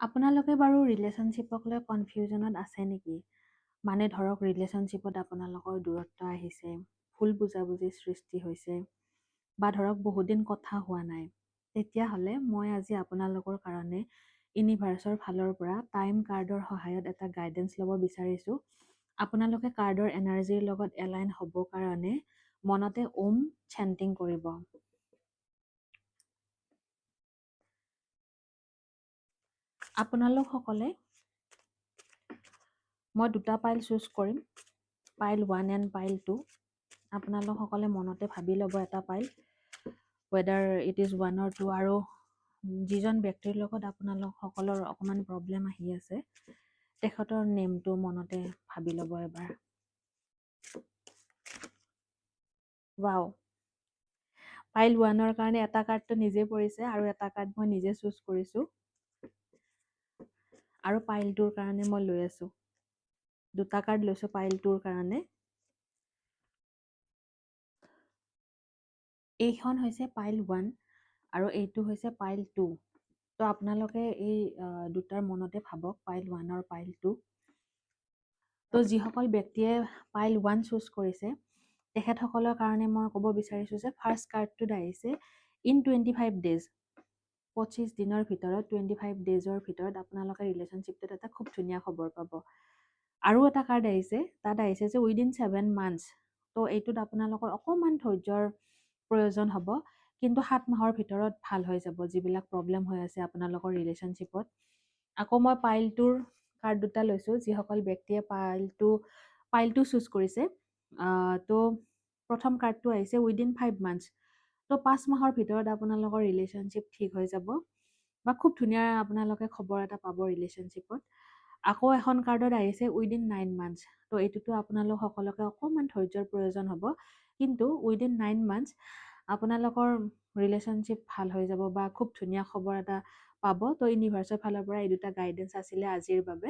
আপোনালোকে বাৰু ৰিলেশ্যনশ্বিপক লৈ কনফিউজনত আছে নেকি? মানে ধৰক ৰিলেশ্যনশ্বিপত আপোনালোকৰ দূৰত্ব আহিছে, ভুল বুজাবুজিৰ সৃষ্টি হৈছে, বা ধৰক বহুত দিন কথা হোৱা নাই। তেতিয়াহ'লে মই আজি আপোনালোকৰ কাৰণে ইউনিভাৰ্চৰ ফালৰ পৰা টাইম কাৰ্ডৰ সহায়ত এটা গাইডেন্স ল'ব বিচাৰিছোঁ। আপোনালোকে কাৰ্ডৰ এনাৰ্জিৰ লগত এলাইন হ'ব কাৰণে মনতে ওম চেণ্টিং কৰিব। আপোনালোকসকলে মই দুটা পাইল চুজ কৰিম, পাইল 1 এণ্ড পাইল 2। আপোনালোকসকলে মনতে ভাবি ল'ব এটা পাইল, ৱেডাৰ ইট ইজ 1 or 2, আৰু যিজন ব্যক্তিৰ লগত আপোনালোকসকলৰ অকণমান প্ৰব্লেম আহি আছে তেখেতৰ নেমটো মনতে ভাবি ল'ব এবাৰ। ৱাও, পাইল 1ৰ কাৰণে এটা কাৰ্ডটো নিজে পৰিছে আৰু এটা কাৰ্ড মই নিজে চুজ কৰিছোঁ, আৰু পাইল 2ৰ কাৰণে মই লৈ আছোঁ। দুটা কাৰ্ড লৈছোঁ পাইল 2ৰ কাৰণে। এইখন হৈছে পাইল 1 আৰু এইটো হৈছে পাইল 2। তো আপোনালোকে এই দুটাৰ মনতে ভাবক, পাইল 1 আৰু পাইল 2। তো যিসকল ব্যক্তিয়ে পাইল 1 চুজ কৰিছে তেখেতসকলৰ কাৰণে মই ক'ব বিচাৰিছোঁ যে ফাৰ্ষ্ট কাৰ্ডটোত আহিছে ইন 25 ডেজ। 25 দিনৰ ভিতৰত, 25 ডেজৰ ভিতৰত আপোনালোকে ৰিলেশ্যনশ্বিপটোত এটা খুব ধুনীয়া খবৰ পাব। আৰু এটা কাৰ্ড আহিছে, তাত আহিছে যে উইদিন 7 মান্থছ। তো এইটোত আপোনালোকৰ অকণমান ধৈৰ্যৰ প্ৰয়োজন হ'ব, কিন্তু 7 মাহৰ ভিতৰত ভাল হৈ যাব যিবিলাক প্ৰব্লেম হৈ আছে আপোনালোকৰ ৰিলেশ্যনশ্বিপত। আকৌ মই পাইল 2ৰ কাৰ্ড দুটা লৈছোঁ, যিসকল ব্যক্তিয়ে পাইল 2 চুজ কৰিছে। তো প্ৰথম কাৰ্ডটো আহিছে উইদিন 5 মান্থছ। তো 5 মাহৰ ভিতৰত আপোনালোকৰ ৰিলেশ্যনশ্বিপ ঠিক হৈ যাব, বা খুব ধুনীয়া আপোনালোকে খবৰ এটা পাব ৰিলেশ্যনশ্বিপত। আকৌ এখন কাৰ্ডত আহিছে উইদিন 9 মান্থছ। তো এইটোতো আপোনালোক সকলোকে অকণমান ধৈৰ্যৰ প্ৰয়োজন হ'ব, কিন্তু উইদিন 9 মান্থছ আপোনালোকৰ ৰিলেশ্যনশ্বিপ ভাল হৈ যাব বা খুব ধুনীয়া খবৰ এটা পাব। তো ইউনিভাৰ্চৰ ফালৰ পৰা এই দুটা গাইডেন্স আছিলে আজিৰ বাবে।